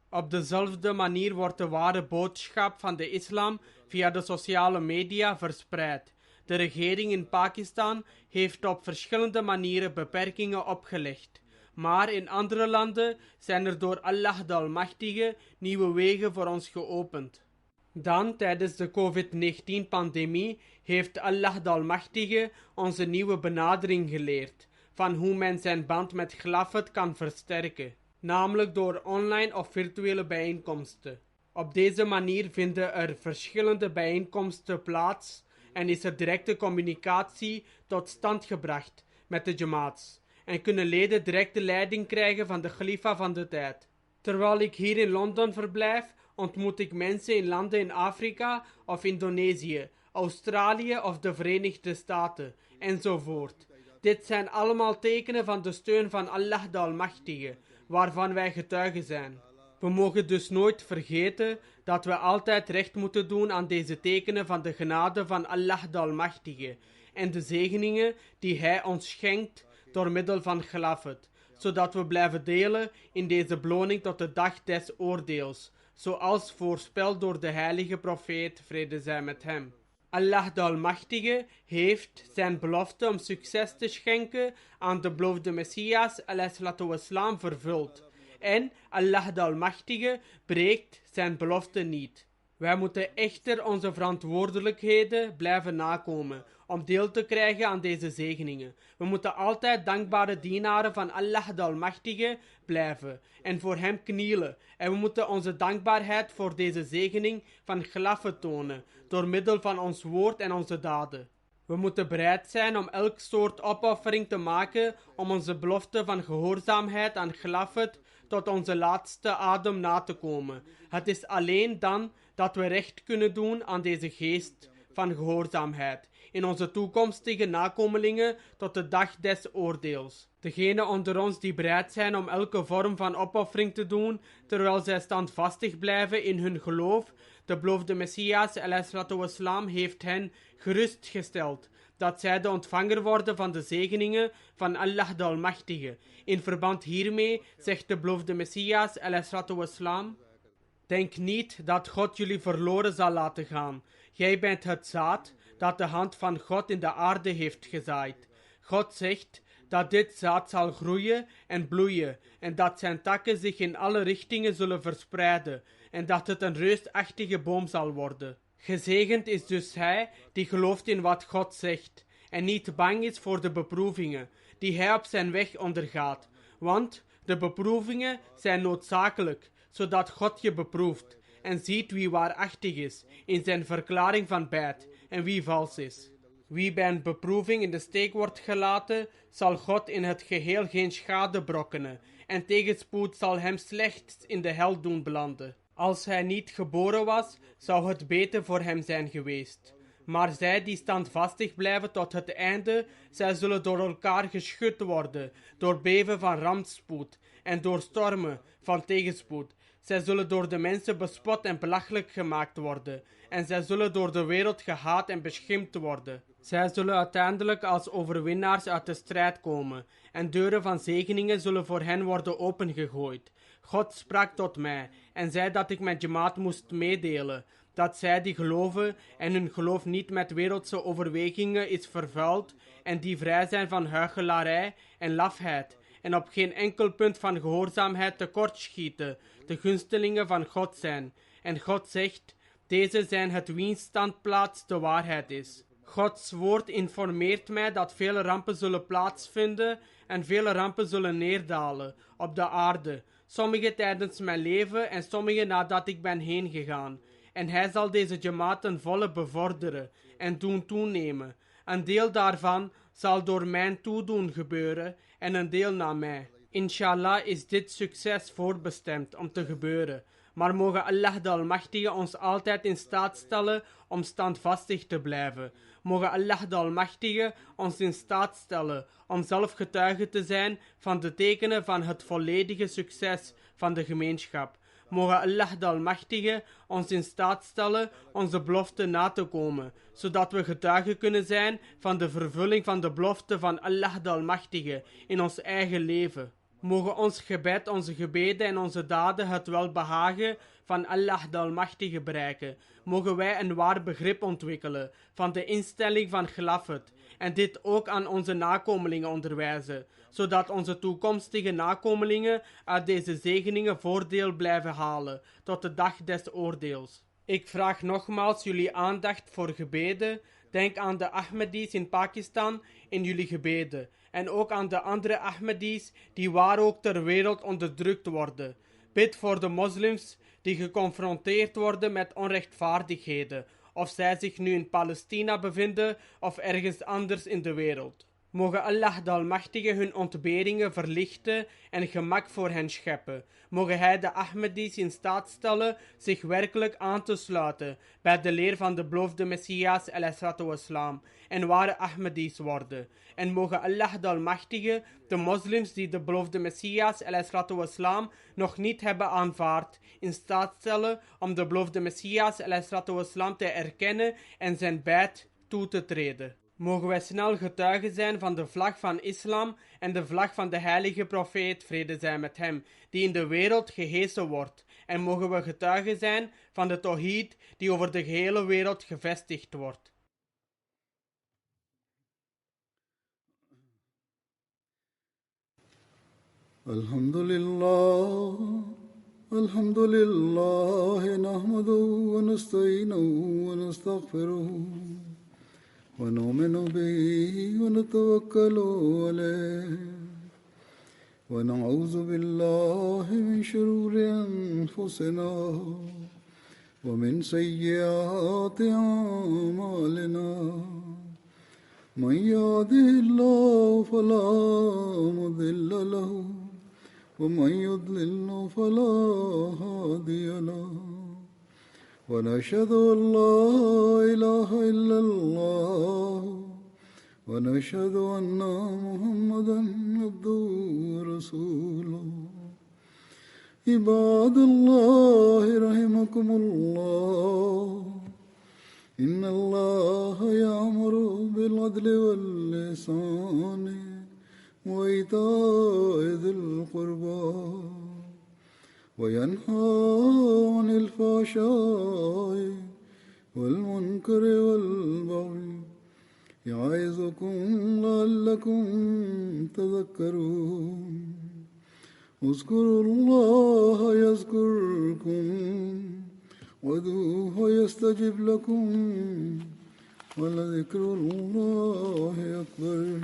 Op dezelfde manier wordt de ware boodschap van de islam via de sociale media verspreid. De regering in Pakistan heeft op verschillende manieren beperkingen opgelegd. Maar in andere landen zijn er door Allah de Almachtige nieuwe wegen voor ons geopend. Dan, tijdens de COVID-19-pandemie, heeft Allah de Almachtige ons een nieuwe benadering geleerd van hoe men zijn band met Khilafat kan versterken, namelijk door online of virtuele bijeenkomsten. Op deze manier vinden er verschillende bijeenkomsten plaats en is er directe communicatie tot stand gebracht met de jamaats en kunnen leden directe leiding krijgen van de khalifa van de tijd. Terwijl ik hier in Londen verblijf, ontmoet ik mensen in landen in Afrika of Indonesië, Australië of de Verenigde Staten, enzovoort. Dit zijn allemaal tekenen van de steun van Allah de Almachtige, waarvan wij getuigen zijn. We mogen dus nooit vergeten dat we altijd recht moeten doen aan deze tekenen van de genade van Allah de Almachtige en de zegeningen die Hij ons schenkt door middel van Khilafat, zodat we blijven delen in deze beloning tot de dag des oordeels, zoals voorspeld door de heilige profeet, vrede zij met hem. Allah de Almachtige heeft zijn belofte om succes te schenken aan de beloofde Messias ﷺ vervuld. En Allah de Almachtige breekt zijn belofte niet. Wij moeten echter onze verantwoordelijkheden blijven nakomen om deel te krijgen aan deze zegeningen. We moeten altijd dankbare dienaren van Allah de Almachtige blijven en voor hem knielen. En we moeten onze dankbaarheid voor deze zegening van Khilafat tonen door middel van ons woord en onze daden. We moeten bereid zijn om elk soort opoffering te maken om onze belofte van gehoorzaamheid aan Khilafat tot onze laatste adem na te komen. Het is alleen dan dat we recht kunnen doen aan deze geest van gehoorzaamheid in onze toekomstige nakomelingen tot de dag des oordeels. Degenen onder ons die bereid zijn om elke vorm van opoffering te doen, terwijl zij standvastig blijven in hun geloof, de beloofde Messias ﷺ heeft hen gerustgesteld dat zij de ontvanger worden van de zegeningen van Allah de Almachtige. In verband hiermee zegt de beloofde Messias ﷺ: denk niet dat God jullie verloren zal laten gaan. Jij bent het zaad dat de hand van God in de aarde heeft gezaaid. God zegt dat dit zaad zal groeien en bloeien en dat zijn takken zich in alle richtingen zullen verspreiden en dat het een reusachtige boom zal worden. Gezegend is dus hij die gelooft in wat God zegt en niet bang is voor de beproevingen die hij op zijn weg ondergaat, want de beproevingen zijn noodzakelijk, zodat God je beproeft en ziet wie waarachtig is in zijn verklaring van beit en wie vals is. Wie bij een beproeving in de steek wordt gelaten, zal God in het geheel geen schade berokkenen en tegenspoed zal hem slechts in de hel doen belanden. Als hij niet geboren was, zou het beter voor hem zijn geweest. Maar zij die standvastig blijven tot het einde, zij zullen door elkaar geschud worden, door beven van rampspoed en door stormen van tegenspoed. Zij zullen door de mensen bespot en belachelijk gemaakt worden en zij zullen door de wereld gehaat en beschimpt worden. Zij zullen uiteindelijk als overwinnaars uit de strijd komen en deuren van zegeningen zullen voor hen worden opengegooid. God sprak tot mij en zei dat ik met jamaat moest meedelen, dat zij die geloven en hun geloof niet met wereldse overwegingen is vervuild en die vrij zijn van huichelarij en lafheid en op geen enkel punt van gehoorzaamheid tekortschieten, de gunstelingen van God zijn. En God zegt, deze zijn het wiens standplaats de waarheid is. Gods woord informeert mij dat vele rampen zullen plaatsvinden en vele rampen zullen neerdalen op de aarde. Sommige tijdens mijn leven en sommige nadat ik ben heen gegaan. En hij zal deze jamaat ten volle bevorderen en doen toenemen. Een deel daarvan zal door mijn toedoen gebeuren en een deel na mij. Inshallah is dit succes voorbestemd om te gebeuren. Maar mogen Allah de Almachtige ons altijd in staat stellen om standvastig te blijven. Mogen Allah de Almachtige ons in staat stellen om zelf getuige te zijn van de tekenen van het volledige succes van de gemeenschap. Mogen Allah de Almachtige ons in staat stellen onze belofte na te komen, zodat we getuigen kunnen zijn van de vervulling van de belofte van Allah de Almachtige in ons eigen leven. Mogen ons gebed, onze gebeden en onze daden het welbehagen van Allah de Almachtige bereiken. Mogen wij een waar begrip ontwikkelen van de instelling van Khilafat en dit ook aan onze nakomelingen onderwijzen, zodat onze toekomstige nakomelingen uit deze zegeningen voordeel blijven halen tot de dag des oordeels. Ik vraag nogmaals jullie aandacht voor gebeden. Denk aan de Ahmadis in Pakistan in jullie gebeden. En ook aan de andere Ahmadis die waar ook ter wereld onderdrukt worden. Bid voor de moslims die geconfronteerd worden met onrechtvaardigheden, of zij zich nu in Palestina bevinden of ergens anders in de wereld. Mogen Allah de Almachtige hun ontberingen verlichten en gemak voor hen scheppen. Mogen hij de Ahmadis in staat stellen zich werkelijk aan te sluiten bij de leer van de beloofde Messias ﷺ en ware Ahmadis worden. En mogen Allah de Almachtige de moslims die de beloofde Messias ﷺ nog niet hebben aanvaard in staat stellen om de beloofde Messias ﷺ te erkennen en zijn bijt toe te treden. Mogen wij snel getuigen zijn van de vlag van islam en de vlag van de heilige profeet, vrede zij met hem, die in de wereld gehesen wordt. En mogen we getuigen zijn van de tawhid die over de gehele wereld gevestigd wordt. Alhamdulillah, nahmaduhu wa nasta'inuhu wa nastaghfiruhu. ونؤمن به ونتوكل عليه ونعوذ بالله من شرور أنفسنا ومن سيئات أعمالنا من يهده الله فلا مضل له ومن يضلل فلا هادي له ونشهد أن لا إله إلا الله ونشهد أن محمدا عبده ورسوله عباد الله رحمكم الله إن الله يأمر بالعدل والإحسان وإيتاء ذي القربى وينهى عن الفحشاء والمنكر والبغي يعظكم لعلكم تذكرون اذكروا الله يذكركم وادعوه يستجب لكم ولذكر الله أكبر